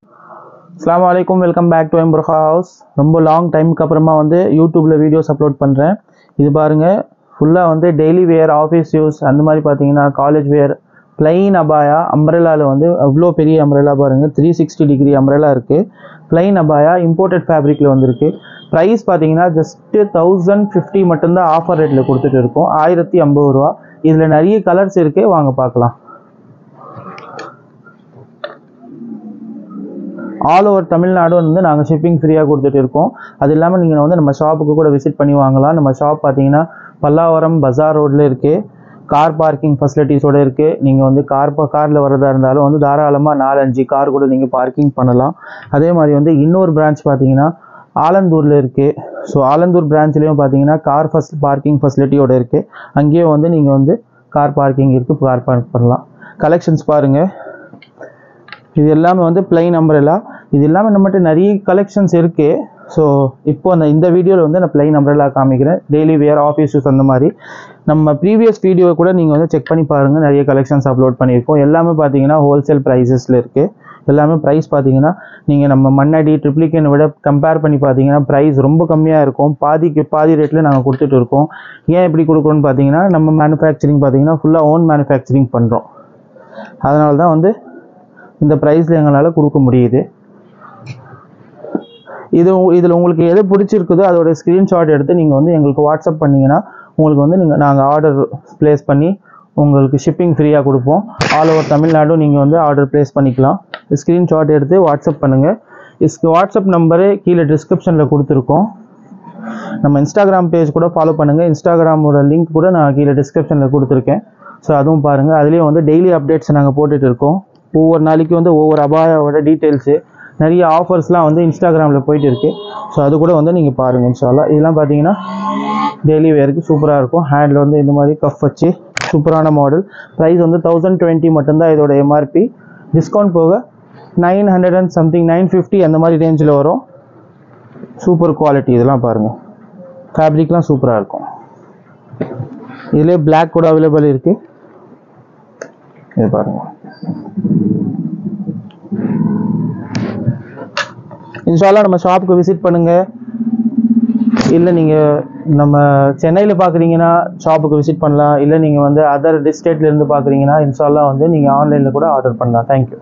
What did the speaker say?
அஸ்ஸலாமு அலைக்கும், welcome back to எம்பர்ஹா house. ரொம்ப லாங் டைமுக்கு அப்புறமா வந்து யூடியூப்பில் வீடியோஸ் அப்லோட் பண்ணுறேன். இது பாருங்கள், ஃபுல்லாக வந்து டெய்லி வேர், ஆஃபீஸ் யூஸ், அந்த மாதிரி பார்த்தீங்கன்னா காலேஜ் வேர், பிளைன் அபாயா, அம்ப்ரெல்லாவில் வந்து அவ்வளோ பெரிய அம்ப்ரெல்லா பாருங்கள், 360 டிகிரி அம்ப்ரெல்லா இருக்குது. பிளைன் அபாயா இம்போர்ட்டட் ஃபேப்ரிக்கில் வந்துருக்கு. ப்ரைஸ் பார்த்தீங்கன்னா ஜஸ்ட்டு 1050 மட்டும்தான் ஆஃபர் ரேட்டில் கொடுத்துட்டு இருக்கோம். 1050 ரூபா. இதில் நிறைய கலர்ஸ் இருக்குது, வாங்க பார்க்கலாம். ஆல் ஓவர் தமிழ்நாடு வந்து நாங்கள் ஷிப்பிங் ஃப்ரீயாக கொடுத்துட்டு இருக்கோம். அது இல்லாமல் நீங்கள் வந்து நம்ம ஷாப்புக்கு கூட விசிட் பண்ணி வாங்கலாம். நம்ம ஷாப் பார்த்தீங்கன்னா பல்லாவரம் பஜார் ரோட்டில் இருக்குது. கார் பார்க்கிங் ஃபெசிலிட்டிஸோடு இருக்குது. நீங்கள் வந்து காரில் வரதா இருந்தாலும் வந்து தாராளமாக 4-5 கார் கூட நீங்கள் பார்க்கிங் பண்ணலாம். அதே மாதிரி வந்து இன்னொரு பிரான்ச் பார்த்தீங்கன்னா ஆலந்தூரில் இருக்குது. ஸோ ஆலந்தூர் பிரான்ச்லேயும் பார்த்தீங்கன்னா கார் பார்க்கிங் ஃபெசிலிட்டியோடு இருக்குது. அங்கேயும் வந்து நீங்கள் வந்து கார் பார்க்கிங் இருக்குது, கார் பார்க் பண்ணலாம். கலெக்ஷன்ஸ் பாருங்கள், இது எல்லாமே வந்து பிளைன் அம்ப்ரெல்லா. இது எல்லாமே நம்மகிட்ட நிறைய கலெக்ஷன்ஸ் இருக்குது. ஸோ இப்போ இந்த வீடியோவில் வந்து நான் பிளைன் அம்ப்ரெல்லா காமிக்கிறேன். டெய்லி வேர், ஆஃபீஸ் யூஸ், அந்த மாதிரி நம்ம ப்ரீவியஸ் வீடியோ கூட நீங்கள் வந்து செக் பண்ணி பாருங்கள். நிறைய கலெக்ஷன்ஸ் அப்லோட் பண்ணியிருக்கோம். எல்லாமே பார்த்தீங்கன்னா ஹோல்சேல் ப்ரைஸஸில் இருக்குது. எல்லாமே ப்ரைஸ் பார்த்தீங்கன்னா நீங்கள் நம்ம மண்ணடி ட்ரிப்ளிகேனை விட கம்பேர் பண்ணி பார்த்தீங்கன்னா ப்ரைஸ் ரொம்ப கம்மியாக இருக்கும். பாதி ரேட்டில் நாங்கள் கொடுத்துட்டு இருக்கோம். ஏன் இப்படி கொடுக்குறோன்னு பார்த்தீங்கன்னா நம்ம மேனுஃபேக்சரிங் பார்த்தீங்கன்னா ஃபுல்லாக ஓன் மேனுஃபேக்சரிங் பண்ணுறோம். அதனால தான் வந்து இந்த ப்ரைஸில் எங்களால் கொடுக்க முடியுது. இதில் உங்களுக்கு எது பிடிச்சிருக்குதோ அதோட ஸ்க்ரீன்ஷாட் எடுத்து நீங்கள் வந்து எங்களுக்கு வாட்ஸ்அப் பண்ணிங்கன்னா உங்களுக்கு வந்து நாங்கள் ஆர்டர் ப்ளேஸ் பண்ணி உங்களுக்கு ஷிப்பிங் ஃப்ரீயாக கொடுப்போம். ஆல் ஓவர் தமிழ்நாடும் நீங்கள் வந்து ஆர்டர் ப்ளேஸ் பண்ணிக்கலாம். ஸ்க்ரீன்ஷாட் எடுத்து வாட்ஸ்அப் பண்ணுங்கள். வாட்ஸ்அப் நம்பரு கீழே டிஸ்கிரிப்ஷனில் கொடுத்துருக்கோம். நம்ம இன்ஸ்டாகிராம் பேஜ் கூட ஃபாலோ பண்ணுங்கள். இன்ஸ்டாகிராமோட லிங்க் கூட நான் கீழே டிஸ்கிரிப்ஷனில் கொடுத்துருக்கேன். ஸோ அதுவும் பாருங்கள். அதுலேயும் வந்து டெய்லி அப்டேட்ஸ் நாங்கள் போட்டுட்டு இருக்கோம். ஒவ்வொரு நாளைக்கு வந்து ஒவ்வொரு அபாயாவோட டீட்டெயில்ஸு, நிறைய ஆஃபர்ஸ்லாம் வந்து இன்ஸ்டாகிராமில் போயிட்டு இருக்குது. ஸோ அது கூட வந்து நீங்கள் பாருங்கள் இன்ஷால்லா. இதெல்லாம் பார்த்தீங்கன்னா டெய்லி வேருக்கு சூப்பராக இருக்கும். ஹேண்டில் வந்து இந்த மாதிரி கஃப் வச்சு சூப்பரான மாடல். ப்ரைஸ் வந்து 1020 மட்டும்தான் இதோட எம்ஆர்பி. டிஸ்கவுண்ட் போக 900 and something, 950 அந்த மாதிரி ரேஞ்சில் வரும். Super quality. இதெல்லாம் பாருங்கள், ஃபேப்ரிக்லாம் சூப்பராக இருக்கும். இதிலே பிளாக் கூட அவைலபிள் இருக்குது. இது பாருங்கள். இன்ஷால்லா நம்ம ஷாப்புக்கு விசிட் பண்ணுங்கள். இல்லை நீங்கள் நம்ம சென்னையில் பார்க்குறீங்கன்னா ஷாப்புக்கு விசிட் பண்ணலாம். இல்லை நீங்கள் வந்து அதர் டிஸ்ட்ரிக்ட்லேருந்து பார்க்குறீங்கன்னா இன்ஷால்லா வந்து நீங்கள் ஆன்லைனில் கூட ஆர்டர் பண்ணலாம். தேங்க்யூ.